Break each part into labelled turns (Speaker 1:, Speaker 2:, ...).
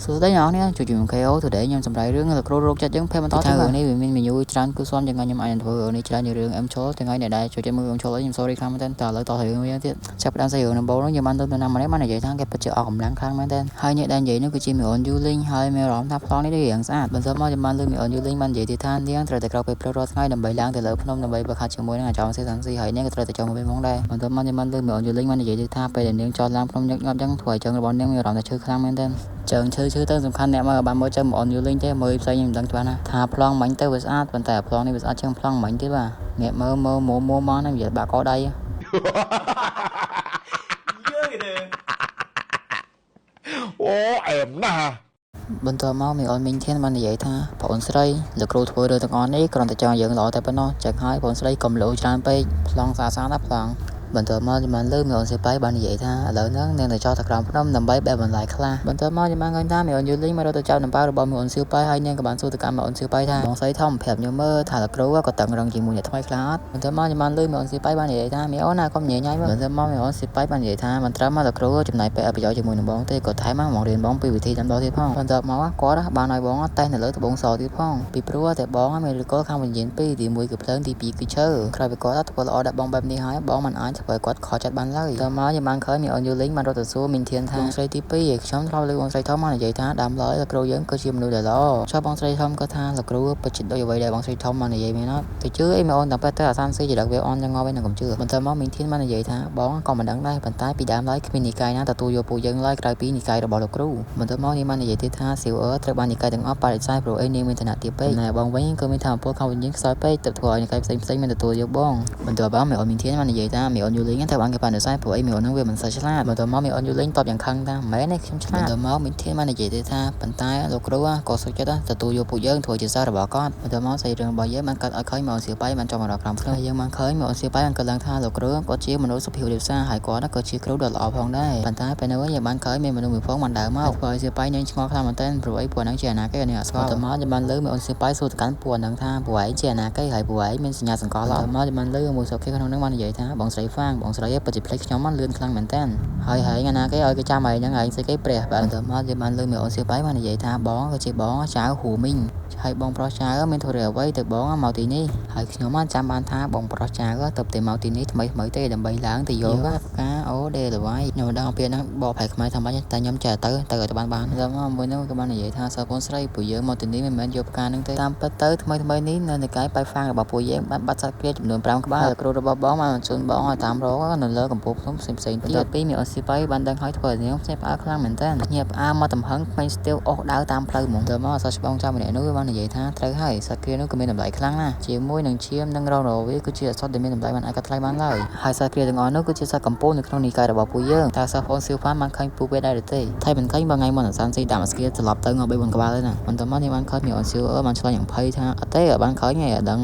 Speaker 1: សួស្តីអ្នកនរជួយខ្ញុំ KO ទៅដែលខ្ញុំសម្រាប់រឿងលោកគ្រូរោគចិត្តយើងពេលបន្តទៅនេះវាមានមេញូច្រើនគឺស្មយ៉ាងខ្ញុំអាចធ្វើនេះច្រើនរឿង M ចូលទាំងថ្ងៃដែលជួយមើល M ចូលខ្ញុំ sorry ខ្លាំងមែនតើតើឥឡូវតរឿងវិញទៀតចាប់ផ្ដើមស្អីរឿងដំបូងខ្ញុំបានទៅតាមម្នាក់បាននិយាយថាគេពិតជាអស់កម្លាំងខ្លាំងមែនតើហើយអ្នកដែលនិយាយនោះគឺជាមីអូនយូលីងហើយមានអារម្មណ៍ថាប្លង់នេះដូចយ៉ាងស្អាតបន្ទាប់មកខ្ញុំបានលើមីអូនយូលីងបាននិយាយទៀតថានាងត្រូវតែក្រោកពេលព្រឹករាល់ថ្ងៃដើម្បីឡើងទៅលើភ្នំដើម្បីបើកខាត់ជាមួយនឹងអាចារ្យសេសានស៊ីហើយនាងក៏ត្រូវតែចង់មកវិញផងដែរបន្ទាប់មកខ្ញុំបានលើមីអូនយូលីងបាននិយាយទៀតថាពេលដែលនាងចោលឡើងភ្នំញឹកញាប់ចឹងធ្វើឲ្យជើងរបស់នាងមានអារម្មណ៍ថាឈឺខ្លាំងមែនតើជើងឈឺទៅសំខាន់អ្នកមកបានមើលចឹងមីអូនយូលីងទេមើលផ្សេងខ្ញុំមិនដឹងច្បាស់ណាថាប្លង់មិញទៅវាស្អាតប៉ុន្តែប្លង់នេះវាស្អាតជាងប្លង់មិញទៀតបាទអ្នកមើលមកហ្នឹងនិយាយបាក់កដៃ
Speaker 2: អូអែមណាស់ប
Speaker 1: ន្ទាប់មកមីអូនមីងធានបាននិយាយថាបងអូនស្រីលោកគ្រូធ្វើរឿងទាំងអស់នេះគ្រាន់តែចង់យើងល្អតែប៉ុណ្ណោះចឹងហើយបងអូនស្រីកុំលោច្រើនពេកប្លង់ស្អាតណាប្លង់បន្ទាប់មកខ្ញុំបានលើមីអូនសេប៉ៃបាននិយាយថាឥឡូវហ្នឹងនាងទៅចោលទៅក្រោមភ្នំដើម្បីបែបបន្លាយខ្លះបន្ទាប់មកខ្ញុំបានឃើញថាមីអូនយូលីងមករត់ទៅចាប់ដំណើររបស់មីអូនសៀវប៉ៃហើយនាងក៏បានសួរទៅកាន់មីអូនសៀវប៉ៃថាបងស្រីធំប្រាប់ខ្ញុំមើលថាលោកគ្រូក៏តឹងរឹងជាមួយអ្នកថ្មីខ្លះអត់បន្ទាប់មកខ្ញុំបានលើមីអូនសៀវប៉ៃបាននិយាយថាមីអូនណាកុំញ៉ៃញ៉ៃមើលបន្ទាប់មកមីអូនសៀវប៉ៃបាននិយាយថាមិនត្រឹមមកលោកគ្រូចំណាយពេលប្រយោជន៍ជាមួយនឹងបងទេក៏ថែមមករៀនបងពីវិធីដាំដុះទៀតផងបន្ទាប់មកគាត់បានឲ្យបងតែនៅលើត្បូងសទៀតផងពីព្រោះតែបងមានឫសគល់ខាងវិញ្ញាណពីរទី1គឺភ្លើងទី2គឺឈើក្រោយពីគាត់ធ្វើល្អដាក់បងបែបនេះហើយបងមិនអាចធ្វើឲ្យគាត់ខកចិត្តបានឡើយតើមកខ្ញុំបានឃើញមីអូនយូលីងបានរត់ទៅសួរមីនធានថាបងស្រីទី2ខ្ញុំធ្លាប់លើបងស្រីធំមកនិយាយថាដើមឡើយលោកគ្រូយើងគឺជាមនុស្សដែលល្អចុះបងស្រីធំក៏ថាលោកគ្រូពិតជាដូចអ្វីដែលបងស្រីធំមកនិយាយមែនអត់ទៅជឿអីមីអូនតែពេលទៅអាសានស៊ីចរិតវាអនយ៉ាងងល់វិញនឹងកុំជឿបន្ទាប់មកមីនធានបាននិយាយថាបងក៏មិនដឹងដែរប៉ុន្តែពីដើមឡើយគ្មាននិកាយណាទទួលយកពួកយើងឡើយក្រៅពីនិកាយរបស់លោកគ្រូបន្ទាប់មកនាងបាននិយាយទៀតថាសៀវអឺត្រូវបាននិកាយទាំងអស់បដិសេធព្រោះអីនាងមានឋានៈទាបពេកណែបងវិញក៏មានថាអំពើខាងវិញ្ញាណខ្សោយពេកទៅធ្វើឲ្យនិកាយផ្សេងមិនទទួលយកបងបន្ទាប់មកមីអូនមីនធានបាននិយាយថាមីអូនយូលីងត្រូវបានគេបដិសេធព្រោះអីមីអូននឹងវាមិនសូវឆ្លាតបន្ទាប់មកមីអូនយូលីងតបយ៉ាងខឹងថាមិនមែនទេខ្ញុំឆ្លាតបន្ទាប់មកមីនធានបាននិយាយទៀតថាប៉ុន្តែលោកគ្រូក៏សុខចិត្តទទួលយកពួកយើងធ្វើជាសិស្សរបស់គាត់បន្ទាប់មកសាច់រឿងរបស់យើងបានកាត់ឲ្យឃើញមីអូនសៀវប៉ៃបានចូលមកដល់ក្រោមភ្នំយើងបានឃើញមីអូនសៀវប៉ៃបានកើតឡើងថាលោកគ្រូគាត់ជាមនុស្សសុភាពរាបសារហើយគាត់ក៏ជាគ្រូដ៏ល្អផងដែរប៉ុន្តែពេលនោះយើងបានឃើញមានមនុស្សមួយផងបានដើរមកធ្វើឲ្យសៀវប៉ៃនឹងឆ្ងល់ខ្លាំងមែនទែនព្រោះអីពួកហ្នឹងជាអាណាគេនេះអត់ស្គាល់បន្ទាប់មកយើងបានលើមីអូនសៀវប៉ៃសួរទៅកាន់ពួកហ្នឹងថាពួកឯងជាអាណាគេហើយពួកឯងមានសញ្ញាសង្កល់អត់បន្ទាប់មកយើងបានលើមួយសុខគេក្នុងហ្នឹងបាននិយាយថាបងស្រីហ្វាងបងស្រីពិតជាភ្លេចខ្ញុំលឿនខ្លាំងមែនទែនហើយអាណាគេឲ្យគេចាំហើយហ្នឹងឯងស្អីគេព្រះបន្ទាប់មកយើងបានលើមីអូនសៀវប៉ៃបាននិយាយថាបងក៏ជាបងចៅហ៊ូមីងហើយបងប្រុសចៅមានធ្វើអ្វីទៅបងមកទីនេះហើយខ្ញុំបានចាំបានថាបងប្រុសចៅទៅតែមកទីនេះថ្មីទេដើម្បីឡើងទៅយកការអូដេលវ៉ៃខ្ញុំដឹងពីហ្នឹងបកប្រែខ្មែរថាម៉េចតែខ្ញុំចេះទៅឲ្យបានបន្ទាប់មកមួយហ្នឹងក៏បាននិយាយថាសើបងស្រីពួកយើងមកទីនេះមិនមែនយកផ្កាហ្នឹងទេតាមពិតទៅថ្មីនេះនៅនៃកាយប៉ៃហ្វាំងរបស់ពួកយើងបានបាត់សត្វគ្រាចំនួន5ក្បាលគ្រូរបស់បងបានជូនបងឲ្យតាមរកនៅលើកំពូលភ្នំផ្សេងទៀតពីមីអូនស៊ីប៉ៃបានដឹងឲ្យធ្វើនាងផ្សេងផ្អើលខ្លាំងមែនតើញាប់ផ្អើលមកទំហឹងក្មេងស្ទាវអស់ដើរតាមផ្លូវហ្មងទៅមកសាច់បងចាំម្នាក់នោះបាននិយាយថាត្រូវហើយសត្វគ្រានោះក៏មានតម្លៃខ្លាំងណាស់ជាមួយនឹងឈាមនិងរងរវាគឺជាសត្វដែលមានតម្លៃមិនអាចកាត់ថ្លៃបានឡើយហើយសត្វគ្រាទាំងអស់នោះគឺជាសត្វកំពូលនៅក្នុងនិកាយរបស់ពួកយើងតើសិស្សបងស៊ីវហ្វានបានឃើញពួកវាដែរឬទេថៃមិនឃើញបងថ្ងៃមុនអាសានស៊ីដាក់មកស្គីត្រឡប់ទៅងប់3 4ក្បាលទេណាបន្ទាប់មកនេះបានឃើញមីអូនស៊ីវអឺបានឆ្លងយ៉ាងភ័យថាអត់ទេបានឃើញឯងអត់ដឹ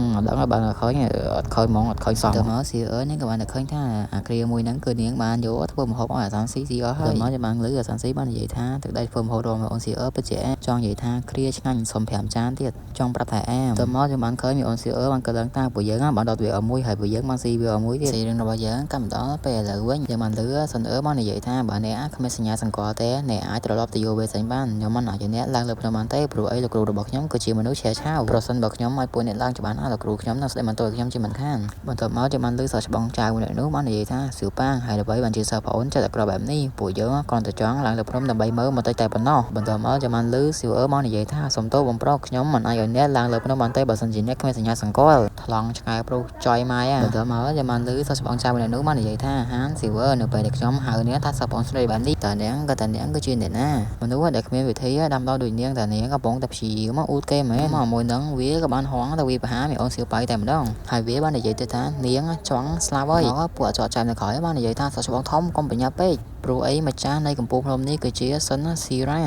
Speaker 1: ងបានឃើញអត់ឃើញហ្មងអត់ឃើញសោះទៅមកស៊ីអឺនេះក៏បានតែឃើញថាអាគ្រាមួយហ្នឹងគឺនាងបានយកធ្វើម្ហូបឲ្យអាសានស៊ីអស់ហើយមកចាំបានលឺអាសានស៊ីបាននិយាយថាទឹកដៃធ្វើម្ហូបរបស់មីអូនស៊ីអឺពិតជាចង់និយាយថាគ្រាឆ្ងាញ់សុំ5ចានទៀតចង់ប្រាប់ថាអែមទៅមកចាំបានឃើញមីអូនស៊ីអឺបានកើតឡើងថាពួកយើងបានដុតវាឲ្យមួយហើយពួកយើងបានស៊ីវាឲ្យមួយទៀតស៊ីរឿងរបស់យើងកម្មដល់ពេលឥឡូវវិញយើងបានលឺសិនអឺបាននិយាយថាបើអ្នកគ្មានសញ្ញាសង្កល់ទេអ្នកអាចត្រឡប់ទៅយកវាចេញបានខ្ញុំមិនអាចអ្នកឡើងលើភ្នំបានទេព្រោះអីលោកគ្រូរបស់ខ្ញុំគឺជាមនុស្សឆេះឆាវប្រសិនបើខ្ញុំឲ្យពួកអ្នកឡើងច្បាស់ណាស់លោកគ្រូខ្ញុំនឹងស្ដីបន្ទោសខ្ញុំជាមិនខានបន្ទាប់មកចាំបានលឺសិស្សច្បងចៅម្នាក់នោះបាននិយាយថាសៀវប៉ាងហើយដើម្បីបានជាសិស្សប្អូនចិត្តអាក្រក់បែបនេះពួកយើងគ្រាន់តែចង់ឡើងលើភ្នំដើម្បីមើលមកតែប៉ុណ្ណោះបន្ទាប់មកចាំបានលឺសៀវអឺមកនិយាយថាសុំទោសបងប្រុសខ្ញុំមិនអាចឲ្យអ្នកឡើងលើភ្នំបានទេបើសិនជាអ្នកគ្មានសញ្ញាសង្កល់ថ្លង់ឆ្កែប្រុសចុយម៉ែបន្ទាប់មកចាំបានលឺសិស្សច្បងចៅម្នាក់នោះបាននិយាយថាហានសៀវអឺនៅពេលដែលខ្ញុំហៅអ្នកថាសិស្សប្អូនស្រីបែបនេះតើនាងគឺជាអ្នកណាមនុស្សដែលគ្មានវិធីដាំដុះដូចនាងតើនាងកំពុងតែព្យាយាមមកអ៊ូតគេមែនមកមួយនឹងវាក៏បានហងទៅវាប្រហាមីអូនសៀវប៉ៃតែម្ដងហើយវាបាននិយាយទៅថានាងចង់ស្លាប់ហើយពួកអចចាំនៅក្រោយបាននិយាយថាសិស្សច្បងធំកុំបញ្ញាពេកព្រោះអីម្ចាស់នៃកំពូលភ្នំនេះគឺជាសិនស៊ីរ៉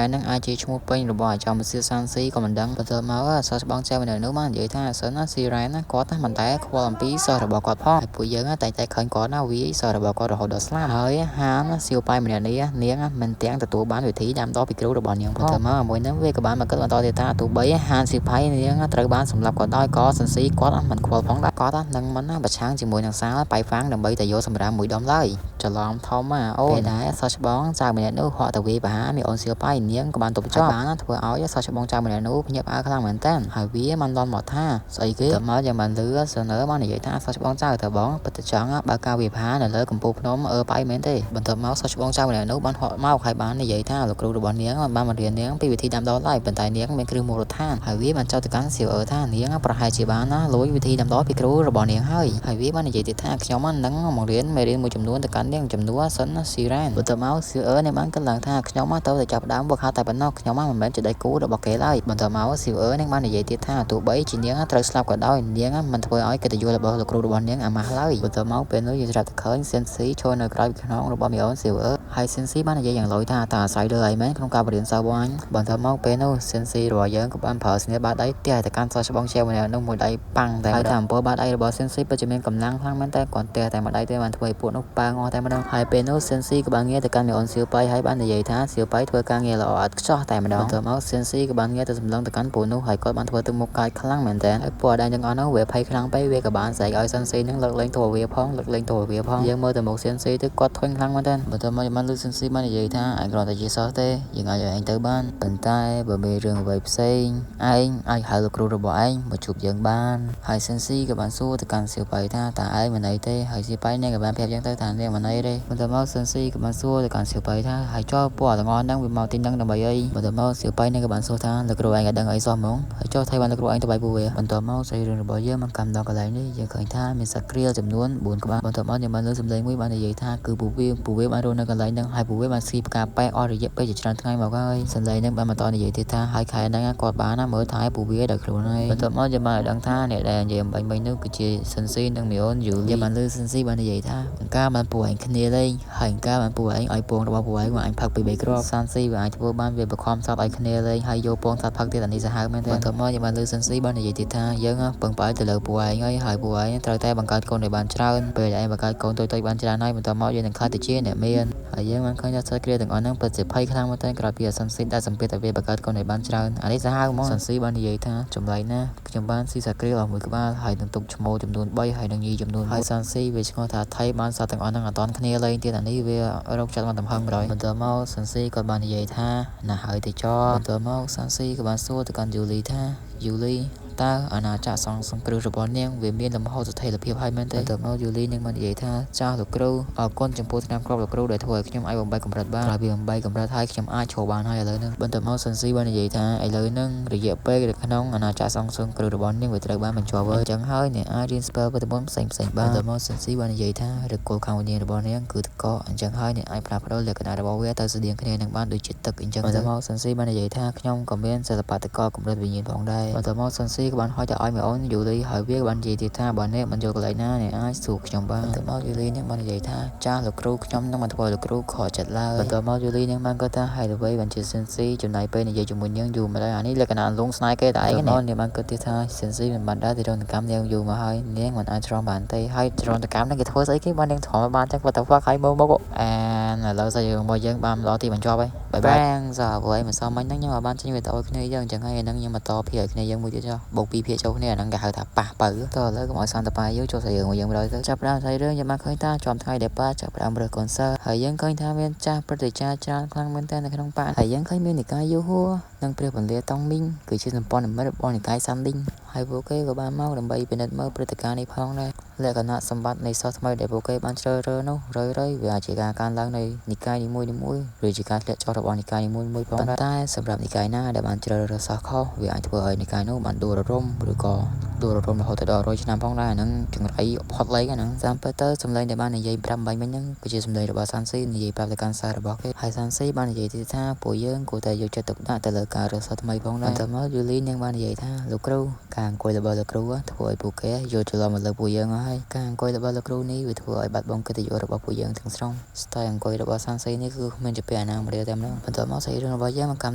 Speaker 1: ែននឹងអាចជាឈ្មោះពេញរបស់អាចារ្យមសៀសានស៊ីក៏មិនដឹងបន្ទាប់មកសិស្សបងចៅម្នាក់នោះបាននិយាយថាសិនស៊ីរ៉ែនគាត់តែមិនតែខ្វល់អំពីសិស្សរបស់គាត់ផងហើយពួកយើងតែឃើញគាត់ណាវាសិស្សរបស់គាត់រហូតដល់ស្លាប់ហើយហានសៀវប៉ៃម្នាក់នេះនាងមិនទាំងទទួលបានវិធីដាំដុះពីគ្រូរបស់នាងផងបន្ទាប់មកមួយហ្នឹងវាក៏បានមកគិតបន្តទៀតថាទោះបីហានសៀវប៉ៃនាងត្រូវបានសម្លាប់ក៏ដោយក៏សិនស៊ីគាត់មិនខ្វល់ផងដែរគាត់នឹងមិនប្រឆាំងជាមួយនឹងសាលប៉ៃហ្វាំងដើម្បីតែយកសម្រាប់មួយដុំឡើយច្រឡំធ មអូពេលដែរសោះច្បងចៅម្នាក់នោះហក់ទៅវាប្រហាមានអូនសៀវប៉ៃនាងក៏បានទប់ជាប់បានធ្វើឲ្យសោះច្បងចៅម្នាក់នោះភ្ញាក់ផ្អើលខ្លាំងមែនតើហើយវាបានលន់មកថាស្អីគេទៅមកយ៉ាងបានលឺសនើបាននិយាយថាសោះច្បងចៅទៅបងពិតចង់បើការវាប្រហានៅលើកំពូលភ្នំប៉ៃមែនទេបន្ទាប់មកសោះច្បងចៅម្នាក់នោះបានហក់មកហើយបាននិយាយថាលោកគ្រូរបស់នាងបានមករៀននាងពីវិធីដាំដុះឡើយប៉ុន្តែនាងមានគ្រឹះមូលដ្ឋានហើយវាបានចោទទៅកាន់សៀវថានាងប្រហែលជាបានណាលួចវិធីដាំដុះពីគ្រូរបស់នាងហើយវាបាននិយាយទៀតថាខ្ញុំនឹងមករៀនមេរៀនមួយចំនួនទៅកាន់នាងចំនួនសិនស៊ីរ៉ានបន្ទាប់មកសៀវនាងបានគិតឡើងថាខ្ញុំទៅតែចាប់ដើមវឹកហាត់តែប៉ុណ្ណោះខ្ញុំមិនមែនជាដៃគូរបស់គេឡើយបន្ទាប់មកសៀវនាងបាននិយាយទៀតថាទោះបីជានាងត្រូវស្លាប់ក៏ដោយនាងមិនធ្វើឲ្យកិត្តិយសរបស់លោកគ្រូរបស់នាងអាម៉ាស់ឡើយបន្ទាប់មកពេលនោះយើងស្រាប់តែឃើញសិនស៊ីឈរនៅក្រៅខ្នងរបស់មីអូនសៀវហើយសិនស៊ីបាននិយាយយ៉ាងលយថាតើអាស្រ័យលើអីមែនក្នុងការបរៀនសិស្សបងបន្ទាប់មកពេលនោះសិនស៊ីរបស់យើងក៏បានប្រើស្នាបាតដៃទះទៅកាន់សោះច្បងជាម្នាក់នោះមួយដៃប៉ាំងតែហើយតាមអំពើបាតដៃរបស់សិនស៊ីពិតជាមានកម្លាំងខ្លាំងមែនតែគាត់ទះតែមួយដៃទេបានធ្វើឲ្យពួកនោះប៉ាងអស់តែម្ដងហើយពេលនោះសិនស៊ីក៏បានងាកទៅកាន់មីអូនសៀវប៉ៃហើយបាននិយាយថាសៀវប៉ៃធ្វើការងារល្អឥតខ្ចោះតែម្ដងបន្ទាប់មកសិនស៊ីក៏បានងាកទៅសម្លឹងទៅកាន់ពួកនោះហើយគាត់បានធ្វើទឹកមុខកាចខ្លាំងមែនតែហើយពួកអដែងទាំងអស់នោះវាភ័យខ្លាំងពេកវាក៏បានស្រែកឲ្យសិនស៊ីនឹងលើកលែងតួវាផងលើកលែងតួវាផងយើងមើលទៅមុខសិនស៊ីទៅគាត់ធុញខ្លាំងមែនតែបន្ទាប់មកបានលើសិនស៊ីបាននិយាយថាឯងគ្រាន់តែជាសិស្សទេយើងអាចឲ្យឯងទៅបានប៉ុន្តែបើមានរឿងអ្វីផ្សេងឯងអាចហៅលោកគ្រូរបស់ឯងមកជួបយើងបានហើយសិនស៊ីក៏បានសួរទៅកាន់សៀវប៉ៃថាតើឯងមិនអីទេហើយសៀវប៉ៃនាងក៏បានប្រាប់យ៉ាងទៅថានាងមិនអីទេបន្ទាប់មកសិនស៊ីក៏បានសួរទៅកាន់សៀវប៉ៃថាហើយចុះពួកទាំងអស់ហ្នឹងវាមកទីហ្នឹងដើម្បីអីបន្ទាប់មកសៀវប៉ៃនាងក៏បានសួរថាលោកគ្រូឯងក៏ដឹងអីសោះហ្មងហើយចុះថៃបានលោកគ្រូឯងទៅបាយពួកវាបន្ទាប់មកសេរីរឿងរបស់យើងមកកម្មដល់កន្លែងនេះយើងឃើញថាមានសត្វក្រៀលចំនួន4ក្បាលបន្ទាប់មកយើងបានលើសំឡេងមួយបាននិយាយថាគឺពួកវាបានរស់នៅកន្លែងហ្នឹងហើយពួកវាបានស៊ីផ្កាប៉ែអស់រយៈពេលជាច្រើនថ្ងៃមកហើយសំឡេងហ្នឹងបានបន្តនិយាយទៀតថាហើយខែហ្នឹងគាត់បានមើលថែពួកវាដល់ខ្លួនហើយបន្ទាប់មកយើងបានដឹងថាអ្នកដែលនិយាយអំបញ្ញមិញនោះគឺជាសិនស៊ីនិងមីអូនយូយើងបានលើសិនស៊ីបាននិយាយថាការបានពួកឯងគ្នាលេងហើយការបានពួកឯងឲ្យពងរបស់ពួកឯងមកអញផឹកពី3គ្រាប់សានស៊ីវាអាចធ្វើបានវាបខំសត្វឲ្យគ្នាលេងហើយយកពងសត្វផឹកទៀតអានេះសាហាវមែនទេបន្ទាប់មកយើងបានលើសិនស៊ីបាននិយាយទៀតថាយើងពឹងផ្អែកទៅលើពួកឯងហើយពួកឯងត្រូវតែបង្កើតកូនឲ្យបានច្រើនពេលដែលឯងបង្កើតកូនតូចៗបានច្រើនហើយបន្ទាប់មកយើងនឹងខ្លាចទៅជាអ្នកមានហើយយើងបានឃើញថាសត្វក្រៀលទាំងអស់ហ្នឹងពិតជាភ័យខ្លាំងមែនទែនក្រោយពីសិនស៊ីដែលសម្ពាធឲ្យវាបង្កើតកូនឲ្យបានច្រើនអានេះសាហាវហ្មងសិនស៊ីបាននិយាយថាចម្លែកណាស់ខ្ញុំបានស៊ីសត្វក្រៀលអស់មួយក្បាលហើយនឹងទុកឈ្មោះចំនួន3ហើយនឹងញីចំនួនហើយសិនស៊ីវាឈ្មោះថាថៃបានសត្វទាំងអស់ហ្នឹងអត់តាន់គ្នាលេងទៀតអានេះវារកចិត្តមកទំហឹងប្រយបន្ទាប់មកសិនស៊ីគាត់បាននិយាយថាណាហើយទៅចោបន្ទាប់មកសិនស៊ីក៏បានសួរទៅកាន់យូលីថាយូលីតើអាណាចក្រសង្គ្រោះរបស់នាងវាមានលំហស្ថិរភាពហើយមែនទេបន្ទាប់មកយូលីនាងបាននិយាយថាចាស់លោកគ្រូអរគុណចំពោះឆ្នាំគ្រាប់លោកគ្រូដែលធ្វើឲ្យខ្ញុំអាចបំបីកម្រិតបានហើយវាបំបីកម្រិតហើយខ្ញុំអាចឈរបានហើយឥឡូវហ្នឹងបន្ទាប់មកសិនស៊ីបាននិយាយថាឥឡូវហ្នឹងរយៈពេលនៅក្នុងអាណាចក្រសង្គ្រោះរបស់នាងវាត្រូវបានបញ្ចប់ហើយអញ្ចឹងហើយអ្នកអាចរៀន spell វិទ្យាមន្តផ្សេងបានបន្ទាប់មកសិនស៊ីបាននិយាយថាឫសគល់ខាងវិញ្ញាណរបស់នាងគឺតកអញ្ចឹងហើយអ្នកអាចផ្លាស់ប្ដូរលក្ខណៈរបស់វាទៅស្តៀងគ្នានឹងបានដូចជាទឹកអញ្ចឹងបន្ទាប់មកសិនស៊ីបាននិយាយថាខ្ញុំក៏មានសិល្បៈតកកម្រិតវិញ្ញាណផងដែរបន្ទាប់មកសិនស៊ីក៏បានហៅទៅឲ្យ អូនយូលីហើយវាបាននិយាយទៀតថាបើអ្នកមិនយកកន្លែងណាអ្នកអាចសួរខ្ញុំបានបន្ទាប់មកយូលីនឹងបាននិយាយថាចាស់លោកគ្រូខ្ញុំនឹងមិនធ្វើលោកគ្រូខកចិត្តឡើយបន្ទាប់មកយូលីនឹងបានគាត់ថាហើយអ្វីបានជាសិនស៊ីចំណាយពេលនិយាយជាមួយនាងយូរមកហើយអានេះលក្ខណៈលងស្នេហ៍គេតែឯងណានាងបានគាត់ទៀតថាសិនស៊ីមិនបានដែរទៅរនកម្មនាងយូរមកហើយនាងមិនអាចច្រំបានទេហើយច្រំកម្មនឹងគេធ្វើស្អីគេបាននាងធំបានចឹងគាត់ទៅហ្វាក់ហើយមើលមកឥឡូវសាច់រឿងរបស់យើងបានដល់ទីបញ្ចប់ហើយបាយបាយសាអ្វីមិនសមមិញហ្នឹងខ្ញុំបានចេញវីដេអូគ្នាយើងអញ្ចឹងហើយហ្នឹងខ្ញុំបន្តភាគឲ្យគ្នាយើងមួយទៀតចុះបូកពីភាគចូលគ្នាហ្នឹងគេហៅថាប៉ះបើតើឥឡូវកុំឲ្យសន្តិបាយយើងចូលសាច់រឿងរបស់យើងទៅចាប់ផ្ដើមសាច់រឿងយើងបានឃើញថាជាប់ថ្ងៃដែលប៉ាចាប់ផ្ដើមរើសកូនសិស្សហើយយើងឃើញថាមានចាស់ព្រឹទ្ធាចារ្យច្រើនខ្លាំងមែនទែននៅក្នុងប៉ាហើយយើងឃើញមាននិកាយយូហួរនិងព្រះពន្លាតង់មីងគឺជាសម្ព័ន្ធមិត្តរបស់និកាយសាន់ឌីងហើយពួកគេក៏បានមកដើម្បីពិនិត្យមើលព្រឹត្តិការណ៍នេះផងដែរលក្ខណៈសម្បត្តិនៃសិស្សថ្មីដែលពួកគេបានជ្រើសរើសនោះរឿយៗវាអាចជាការកើនឡើងនៃនិកាយនីមួយៗឬជាការធ្លាក់ចុះរបស់និកាយនីមួយៗផងតែសម្រាប់និកាយណាដែលបានជ្រើសរើសសិស្សខុសវាអាចធ្វើឲ្យនិកាយនោះបានដួលរំឬក៏ដួលរំរហូតដល់100ឆ្នាំផងដែរអាហ្នឹងចង្រៃផុតលេងហ្នឹងតាមពិតទៅសម្លេងដែលបាននិយាយប្រាប់បាញ់មិញហ្នឹងគឺជាសម្លេងរបស់សាន់ស៊ីនិយាយប្រាប់ទៅកាន់សិស្សរបស់គេហើយសាន់ស៊ីបាននិយាយទៀតថាពួកយើងគួរតែយកចិត្តទុកដាក់ទៅលើការរើសសិស្សថ្មីផងដែរតែមកយូលីនឹងបាននិយាយថាលោកគ្រូការអង្គុយរបស់លោកគ្រូធ្វើឲ្យពួកគេយកច្រឡំមកលើពួកយើងហើយការអង្គុយរបស់លោកគ្រូនេះវាធ្វើឲ្យបាត់បង់កិត្តិយសរបស់ពួកយើងទាំងស្រុងស្ទាយអង្គុយរបស់សាន់ស៊ីនេះគឺគ្មានជាពាក្យណាម្រាតែម្ដងបន្ទាប់មកសាច់រឿងរបស់យើងមកកម្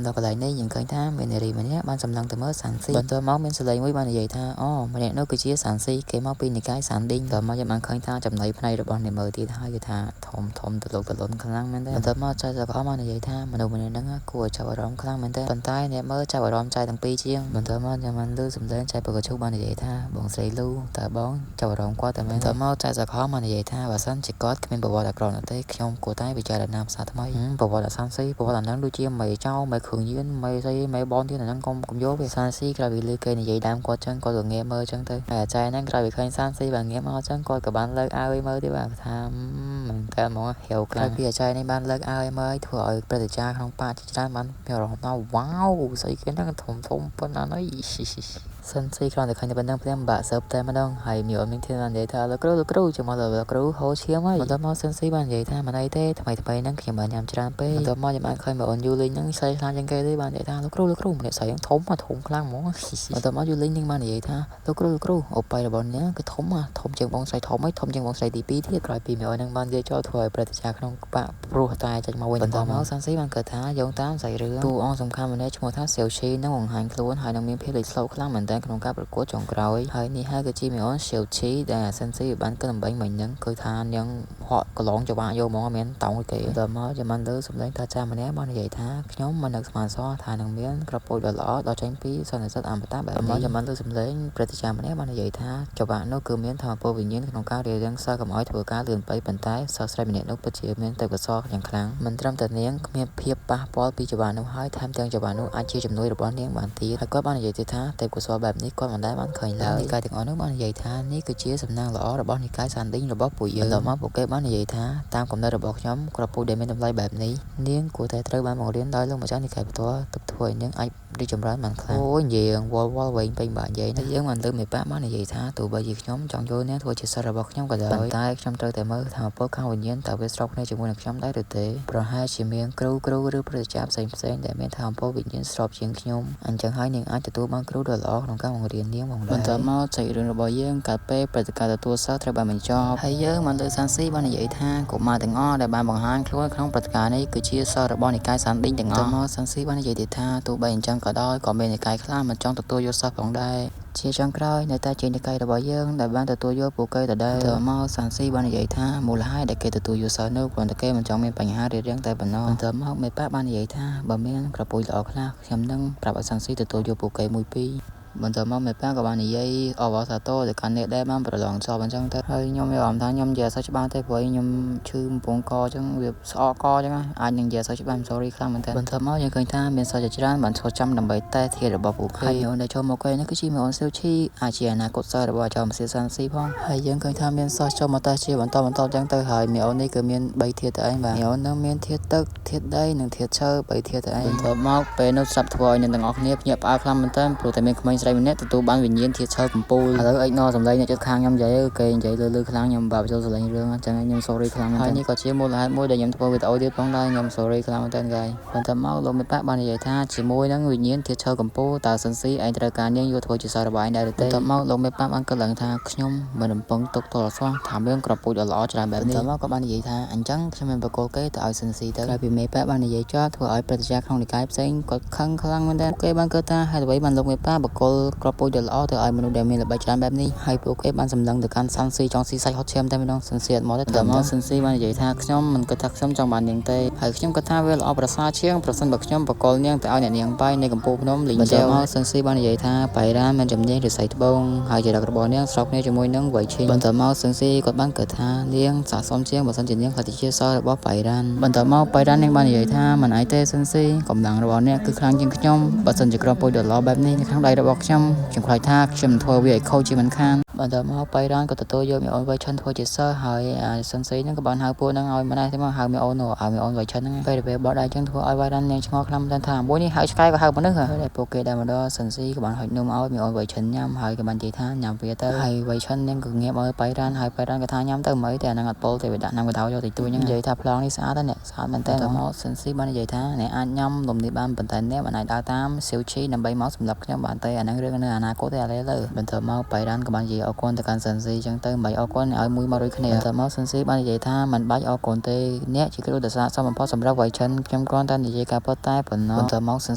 Speaker 1: មដល់កន្លែងនេះយើងឃើញថាមាននារីម្នាក់បានសម្លឹងទៅមើលសាន់ស៊ីបន្ទាប់មកមានសលេងមួយបាននិយាយថាអូម្នាក់នោះគឺជាសាន់ស៊ីគេមកពីនិកាយសាន់ឌីងបន្ទាប់មកយើងបានឃើញថាចំណៃផ្នែករបស់អ្នកមើលទៀតហើយគឺថាធំទលកទលន់ខ្លាំងមែនទេបន្ទាប់មកចៅសកលមកនិយាយថាមនុស្សម្នាក់ហ្នឹងគួរឲ្យចាប់អារម្មណ៍ខ្លាំងមែនទេប៉ុន្តែអ្នកមើលចាប់អារម្មណ៍ចៅទាំងពីរជាងបន្ទាប់មកយើងបានលើសំឡេងចៅ តែបើកជុំបាននិយាយថាបងស្រីលូតើបងចាប់អារម្មណ៍គាត់តែមែនតើមកតែសកលមកនិយាយថាបើសិនជាគាត់គ្មានប្រវត្តិអាក្រក់នោះទេខ្ញុំគួរតែពិចារណាភាសាថ្មីប្រវត្តិអាសានស៊ីប្រវត្តិអាហ្នឹងដូចជាមេចៅមេគ្រឿងញៀនមេស្អីមេបនទៀតអាហ្នឹងកុំយកវាសានស៊ីក្រោយពីលើគេនិយាយដើមគាត់ចឹងគាត់ក៏ងាកមើលចឹងទៅហើយអាចារ្យហ្នឹងក្រោយពីឃើញសានស៊ីបានងាកមកចឹងគាត់ក៏បានលើកអាវឲ្យមើលទៀតបាទថាមិនតែហ្មងហៅក្រោយពីអាចារ្យនេះបានលើកអាវឲ្យមើលធ្វើឲ្យព្រឹត្តិការណ៍ក្នុងប៉ាជាច្រើនបានមានអារម្មណ៍ថាវ៉ាវស្អីគេហ្នឹងធំប៉ុណ្ណាណីសិនស៊ីគ្រាន់តែឃើញតែប៉ុណ្្នឹងព្រាមបាក់សើបតែម្ដងហើយមានមានធានបាននិយាយថាលោកគ្រូចាំមកលោកគ្រូហូរឈាមហើយបន្ទាប់មកសិនស៊ីបាននិយាយថាមិនអីទេថ្មីហ្នឹងខ្ញុំបានញ៉ាំច្រើនពេកបន្ទាប់មកខ្ញុំបានឃើញមកអូនយូលីងហ្នឹងស្រីខ្លាំងជាងគេទេបាននិយាយថាលោកគ្រូម្នាក់ស្រីហ្នឹងធំខ្លាំងហ្មងបន្ទាប់មកយូលីងហ្នឹងបាននិយាយថាលោកគ្រូអូប៉ៃរបស់អ្នកគឺធំជាងបងស្រីធំហើយធំជាងបងស្រីទី2ទៀតក្រោយពីមីអូនហ្នឹងបាននិយាយចូលធ្វើឲ្យព្រឹត្តិការណ៍ក្នុងបាក់ព្រោះតែចេញមកវិញបន្ទាប់មកសិនស៊ីបានគាត់ថាយោងតាមសាច់រឿងតួអង្គសំខាន់ម្នាក់ឈ្មោះថាសៀវឈីនឹងបង្ហាញខ្លួនហើយនឹងមានភាពលេចធ្លោខ្លាំងមែនទែនក្នុងការប្រកួតចុងក្រោយហើយនេះហើយគឺជាមីអូនសៀវឈីដែលសិនស៊ីបានគិតអំបញ្ញមិញហ្នឹងគឺថានាងហក់កន្លងច្បាក់យកមកមានតោងគេបន្ទាប់មកចាំបានលើសម្លេងតាចាស់ម្នាក់បាននិយាយថាខ្ញុំមិននឹកស្មានសោះថានឹងមានក្រពុយដ៏ល្អដល់ចេញពីសន្និសីទអមតៈបែបនេះចាំបានលើសម្លេងព្រឹត្តិការណ៍ម្នាក់បាននិយាយថាច្បាក់នោះគឺមានធម៌ពលវិញ្ញាណក្នុងការរៀបរៀងសិស្សកុំឲ្យធ្វើការលឿនពេកប៉ុន្តែសិស្សស្រីម្នាក់នោះពិតជាមានទេពកោសល្យយ៉ាងខ្លាំងមិនត្រឹមតែនាងគ្មានភាពប៉ះពាល់ពីច្បាក់នោះហើយថែមទាំងច្បាក់នោះអាចជាជំនួយរបស់នាងបានទៀតហើយគាត់បាននិយាយទៀតថាទេពកោសល្យបែបនេះគាត់មិនដែលបានឃើញឡើយនិកាយទាំងអស់នោះបាននិយាយថានេះគឺជាសំណាងល្អរបស់និកាយសានឌីងរបស់ពួកយើងបន្ទាប់មកពួកគេបាននិយាយថាតាមគំនិតរបស់ខ្ញុំក្រពុយដែលមានតម្លៃបែបនេះនាងគួរតែត្រូវបានបង្រៀនដោយលោកម្ចាស់និកាយផ្ទាល់ទើបធ្វើឲ្យនាងអាចរីកចម្រើនបានខ្លាំងអូយនិយាយវល់វិញពេញបាក់និយាយតែយើងមិនលើមេប៉ាបាននិយាយថាទោះបីជាខ្ញុំចង់យកនាងធ្វើជាសិស្សរបស់ខ្ញុំក៏ដោយប៉ុន្តែខ្ញុំត្រូវតែមើលថាពលខាងវិញ្ញាណតើវាស្របគ្នាជាមួយនឹងខ្ញុំដែរឬទេប្រហែលជាមានគ្រូឬព្រឹត្តិការណ៍ផ្សេងដែលមានថាពលវិញ្ញាណស្របជាងខ្ញុំអញ្ចឹងហើយនាងអាចទទួលបានគ្រូដ៏ល្អក្នុងការបង្រៀននាងផងដែរបន្ទាប់មកសាច់រឿងរបស់យើងកាត់ពេលព្រឹត្តិការណ៍ទទួលសិស្សត្រូវបានបញ្ចប់ហើយយើងបានលើសានស៊ីបាននិយាយថាកុមារទាំងអស់ដែលបានបង្ហាញខ្លួនក្នុងព្រឹត្តិការណ៍នេះគឺជាសិស្សរបស់និកាយសានឌីងទាំងអស់មកសានស៊ីបាននិយាយទៀតថាទោះបីអញ្ចឹងក៏ដោយក៏មាននិកាយខ្លះមិនចង់ទទួលយកសិស្សផងដែរជាចុងក្រោយនៅតែជានិកាយរបស់យើងដែលបានទទួលយកពួកគេដដែលទៅមកសានស៊ីបាននិយាយថាមូលហេតុដែលគេទទួលយកសិស្សនោះព្រោះតែគេមិនចង់មានបញ្ហារាងតែប៉ុណ្ណោះបន្ទាប់មកមេប៉ាបាននិយាយថាបើមានក្រពុយល្អខ្លះខ្ញុំនឹងប្រាប់ឲ្យសានស៊ីទទួលយកពួកគេមួយពីរបន្ទាប់មកមេប៉ាក៏បាននិយាយអបអរសាទរទៅកាន់អ្នកដែលបានប្រឡងចប់អញ្ចឹងទៅហើយខ្ញុំមានអារម្មណ៍ថាខ្ញុំនិយាយអត់សូវច្បាស់ទេព្រោះខ្ញុំឈឺកំពង់កអញ្ចឹងវាស្អកកអញ្ចឹងអាចនឹងនិយាយអត់សូវច្បាស់ sorry ខ្លាំងមែនតើបន្ទាប់មកយើងឃើញថាមានសិស្សជាច្រើនបានឈរចាំដើម្បីតែធាតុរបស់ពួកគេហើយដែលចូលមកគេនេះគឺជាមីអូនសៀវឈីអាចជាអនាគតសិស្សរបស់អាចារ្យមសៀសានស៊ីផងហើយយើងឃើញថាមានសិស្សចូលមកតែជាបន្តអញ្ចឹងទៅហើយមីអូននេះគឺមាន3ធាតុទៅឯងបាទមីអូននឹងមានធាតុទឹកធាតុដីនិងធាតុឈើ3ធាតុទៅឯងបន្ទាប់មកពេលនោះស្រាប់ធ្វើឲ្យអ្នកទាំងអស់គ្នាភ្ញាក់ផ្អើលខ្លាំងមែនតើព្រោះតែមានក្មេងស្រីម្នាក់ទទួលបានវិញ្ញាណធាតុឈើកំពូលឥឡូវឥកណសម្លេងអ្នកជិតខាងខ្ញុំនិយាយគេនិយាយលឺខ្លាំងខ្ញុំបាក់ចូលសម្លេងរឿងអញ្ចឹងខ្ញុំ sorry ខ្លាំងហើយនេះក៏ជាមូលហេតុមួយដែលខ្ញុំធ្វើវីដេអូទៀតផងដែរខ្ញុំ sorry ខ្លាំងមែនតើកាយបន្ទាប់មកលោកមេប៉ាបាននិយាយថាជាមួយនឹងវិញ្ញាណធាតុឈើកំពូលតើសិនស៊ីឯងត្រូវការនាងយកធ្វើជាសាររបស់ឯងដែរឬទេបន្ទាប់មកលោកមេប៉ាបានគិតឡើងថាខ្ញុំមិនរំពឹងទុកទល់អសោះថាមានក្រពុយដ៏ល្អច្រើនបែបនេះបន្ទាប់មកក៏បាននិយាយថាអញ្ចឹងខ្ញុំមិនបកគោលគេទៅឲ្យសិនស៊ីទៅក្រោយពីមេប៉ាបាននិយាយចោលធ្វើឲ្យព្រឹត្តិការណ៍ក្នុងនិកាយផ្សេងគាត់ខឹងខ្លាំងមែនតើគេបានគិតថាហេតុអ្វីបានលោកមេប៉ាបកគោលក្រពុយដ៏ល្អទៅឲ្យមនុស្សដែលមានល្បិចច្រើនបែបនេះហើយពួកគេបានសម្លឹងទៅកាន់សានស៊ីចង់ស៊ីសាច់ហត់ឈាមតែម្ដងសិនស៊ីអត់មកទេតែមកសិនស៊ីបាននិយាយថាខ្ញុំមិនគិតថាខ្ញុំចង់បាននាងទេហើយខ្ញុំគិតថាវាល្អប្រសើរជាងប្រសិនបើខ្ញុំបកគលនាងទៅឲ្យអ្នកនាងបាយនៅកំពូលភ្នំលីងចែវមកសិនស៊ីបាននិយាយថាបៃរ៉ាមានជំនាញរិស័យត្បូងហើយចរិតរបស់នាងស្របគ្នាជាមួយនឹងវៃឈីបន្ទាប់មកសិនស៊ីគាត់បានគិតថានាងស័ក្តិសមជាងបើសិនជានាងខ្លាចជាសិស្សរបស់បៃរ៉ាបន្ទាប់មកបៃរ៉ានាងបាននិយាយថាមិនអីទេសិនស៊ីកម្លាំងរបស់អ្នកគឺខ្លាំងជាងខ្ញុំបើសិនជាក្រពុយដ៏ល្អបែបនេះនៅក្នុងដៃរបស់ខ្ញុំខ្លាចថាខ្ញុំធ្វើវាឲ្យខូចជាមិនខានបន្ទាប់មកបៃរ៉ានក៏ទទួលយកមីអូនវៃឈិនធ្វើជាសិស្សហើយសិនស៊ីហ្នឹងក៏បានហៅពួកហ្នឹងឲ្យម្នាក់ទៅមកហៅមីអូននោះឲ្យមីអូនវៃឈិនហ្នឹងពេលបោះដៃចឹងធ្វើឲ្យបៃរ៉ាននាងឆ្ងល់ខ្លាំងតែថាមួយនេះហៅឆ្កែក៏ហៅមនុស្សហើយពួកគេដែលមកដល់សិនស៊ីក៏បានហុចនំឲ្យមីអូនវៃឈិនញ៉ាំហើយក៏បាននិយាយថាញ៉ាំវាទៅហើយវៃឈិននាងក៏ងាកឲ្យបៃរ៉ានហើយបៃរ៉ានក៏ថាញ៉ាំទៅមិនអីទេអាហ្នឹងអត់ពុលទេវាដាក់ណាំកដោយកតិចតួចហ្នឹងនិយាយថាប្លង់នេះស្អាតណាស់ស្អាតមែនតើមកសិនស៊ីបាននិយាយថាអ្នកអាចញ៉ាំនំនេះបានប៉ុន្តែអ្នកមិនអាចដើរតាមសៀវឈីដើម្បីមកសម្រាប់ខ្ញុំបានទេអាហ្នឹងរឿងនៅអនាគតទេឥឡូវបន្ទាប់មកបៃរ៉ានក៏បាននិយាយអរគុណទៅកាន់សិនស៊ីចឹងទៅមិនអរគុណឲ្យមួយមកដូចគ្នាបន្ទាប់មកសិនស៊ីបាននិយាយថាមិនបាច់អរគុណទេអ្នកជាគ្រូដ៏ស័ក្តិសមបំផុតសម្រាប់វៃឈិនខ្ញុំគ្រាន់តែនិយាយការពិតតែប៉ុណ្ណោះបន្ទាប់មកសិន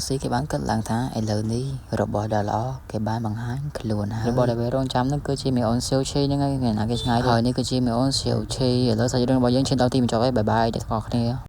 Speaker 1: ស៊ីគេបានគិតឡើងថាឥឡូវនេះរបស់ដ៏ល្អគេបានបង្ហាញខ្លួនហើយរបស់ដែលវារងចាំនឹងគឺជាមីអូនសៀវឈីហ្នឹងហើយណាគេឆ្ងាយហើយនេះគឺជាមីអូនសៀវឈីឥឡូវសាច់រឿងរបស់យើងឈានដល់ទីបញ្ចប់ហើយបាយបាយអ្នកទាំងអស់គ្នា